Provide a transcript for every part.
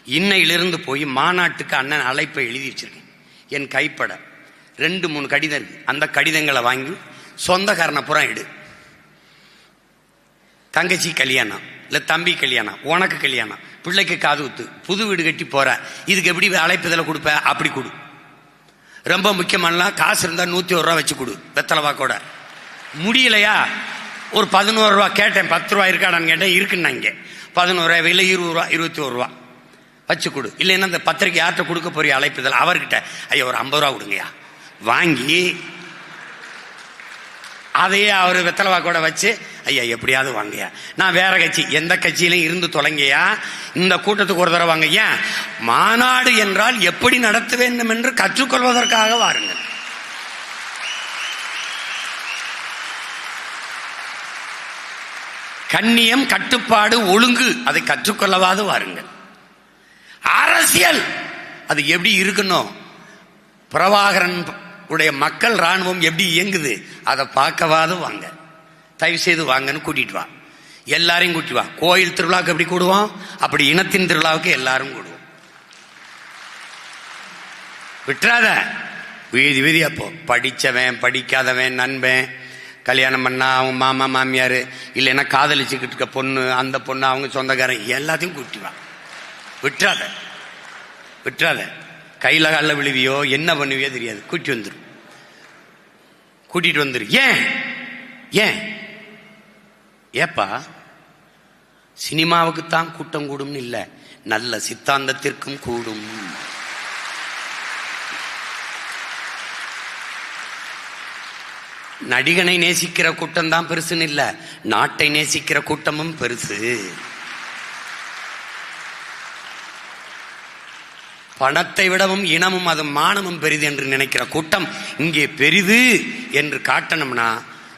இன்னையிலிருந்து போய் மாநாட்டுக்கு அண்ணன் அழைப்பை எழுதி வச்சிருக்கேன். என் கைப்பட 2-3 கடிதம் இருக்கு. அந்த கடிதங்களை வாங்கி சொந்தக்காரனை புறம் எடு. தங்கச்சி கல்யாணம், இல்ல தம்பி கல்யாணம், உனக்கு கல்யாணம், பிள்ளைக்கு காது குத்து, புது வீடு கட்டி போற, இதுக்கு எப்படி அழைப்புதல கொடுப்ப? அப்படி கொடு. ரொம்ப முக்கியமான காசு இருந்தா 101 ரூபா வச்சு கொடு, வெத்தலவாக்கோட. முடியலையா ஒரு 11 ரூபா கேட்டேன், 10 ரூபா இருக்காடான்னு கேட்டேன், இருக்குன்னா இங்கே 11 ரூபாய், இல்லை 20 ரூபா, 21 ரூபா வச்சு கொடு. இல்லைன்னா இந்த பத்திரிக்கை யார்கிட்ட கொடுக்க போறிய அழைப்புதல், அவர்கிட்ட ஐயா ஒரு 50 ரூபா கொடுங்கய்யா வாங்கி அதையே அவர் வெத்தலவாக்கோட வச்சு ஐயா எப்படியாவது வாங்கய்யா, நான் வேற கட்சி எந்த கட்சியிலையும் இருந்து தொலைங்கய்யா, இந்த கூட்டத்துக்கு ஒரு தடவை வாங்க. ஏன் மாநாடு என்றால் எப்படி நடத்த வேண்டும் என்று கற்றுக்கொள்வதற்காக வாருங்கள். கண்ணியம், கட்டுப்பாடு, ஒழுங்கு அதை கற்றுக்கொள்ளவாது வாருங்கள். அரசியல் அது எப்படி இருக்கணும், பிரபாகரன் உடைய மக்கள் ராணுவம் எப்படி இயங்குது அதை பார்க்கவாது வாங்க. தயவு செய்து வாங்கன்னு கூட்டிட்டு வா, எல்லாரையும் கூட்டி வா. கோயில் திருவிழாவுக்கு எப்படி கூடுவோம், அப்படி இனத்தின் திருவிழாவுக்கு எல்லாரும் கூடுவோம். விட்டுறாத வீதி வீதி. அப்போ படிச்சவன் படிக்காதவன், நண்பன், கல்யாணம் பண்ணா அவங்க மாமா மாமியார், இல்லைன்னா காதலிச்சுக்கிட்டு இருக்க பொண்ணு, அந்த பொண்ணு அவங்க சொந்தக்காரன், எல்லாத்தையும் கூட்டி வா. விட்டுறாத விட்டுறாத. கையில காலில் விழுவியோ என்ன பண்ணுவியோ தெரியாது, கூட்டிட்டு வந்துரு. ஏன் ஏன் ஏப்பா சினிமாவுக்குத்தான் கூட்டம் கூடும் இல்ல, நல்ல சித்தாந்தத்திற்கும் கூடும். நடிகனை நேசிக்கிற கூட்டம் தான் பெருசுன்னு இல்ல, நாட்டை நேசிக்கிற கூட்டமும் பெருசு. பணத்தை விடவும் இனமும் அது மானமும் பெரிது என்று நினைக்கிற கூட்டம் இங்கே பெரிது என்று காட்டணும்னா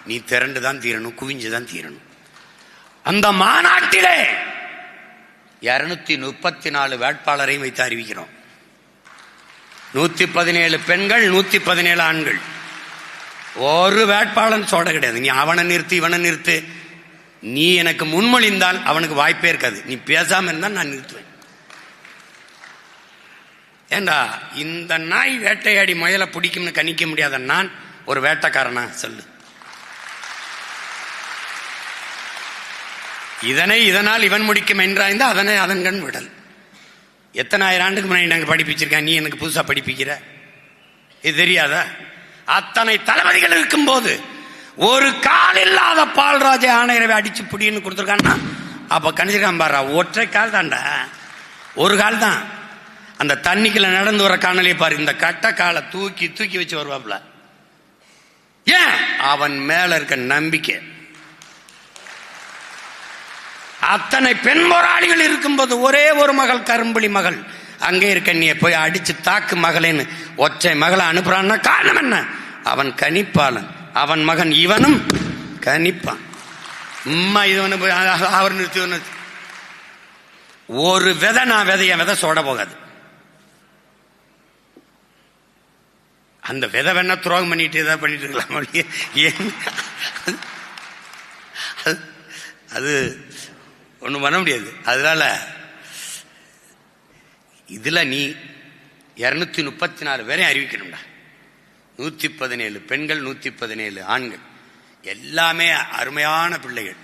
நீ திரண்டுதான் தீரணும், குவிஞ்சுதான் தீரணும். அந்த மாநாட்டிலே 234 வேட்பாளரையும் வைத்து அறிவிக்கிறோம். 117 பெண்கள், 117 ஆண்கள். ஒரு வேட்பாளன் சோட கிடையாது. நீ அவனை நிறுத்து இவனை நிறுத்து, நீ எனக்கு முன்மொழிந்தால் அவனுக்கு வாய்ப்பே இருக்காது. நீ பேசாம இருந்தால் நான் நிறுத்துவேன். ஏண்டா இந்த நாய் வேட்டையாடி முயலை பிடிக்கும்னு கணிக்க முடியாத நான் ஒரு வேட்டைக்காரனா சொல்லு? இதனால் இவன் முடிக்கும் என்றாய்ந்து அதனை அதன் கண் விடல். எத்தனை ஆயிரம் ஆண்டுக்கு முன்னாடி நாங்கள் படிப்பிச்சிருக்கேன், நீ எனக்கு புதுசா படிப்பிக்கிற? இது தெரியாதா? அத்தனை தளபதிகள் இருக்கும் போது ஒரு கால் இல்லாத பால்ராஜை ஆணையரவை அடிச்சு புடின்னு கொடுத்துருக்கான்னா அப்ப கணிச்சிருக்கான் பாரு, ஒற்றை கால் தாண்டா, ஒரு கால் தான். அந்த தண்ணிக்குள்ள நடந்து வர காணொலியை பாரு, இந்த கட்ட காலை தூக்கி தூக்கி வச்சு வருவாப்ல. ஏன்? அவன் மேல இருக்க நம்பிக்கை. அத்தனை பெண் போராளிகள் இருக்கும்போது ஒரே ஒரு மகள், கரும்புலி மகள், அங்கே இருக்க நீ போய் அடிச்சு தாக்கு மகளேன்னு ஒற்றை மகளை அனுப்புறான்னா காரணம் என்ன? அவன் கணிப்பாளன், அவன் மகன் இவனும் கணிப்பான். இது அவர் நிறுத்தி ஒரு விதை, நான் விதை சோட போகாது. அந்த விதை வேணா துரோகம் பண்ணிட்டு ஏதாவது பண்ணிட்டு இருக்கலாம். அது ஒண்ணும் பண்ண முடியாது. அதனால இதுல நீ 234 பேரை அறிவிக்கணும்டா. 117 பெண்கள், 117 ஆண்கள், எல்லாமே அருமையான பிள்ளைகள்.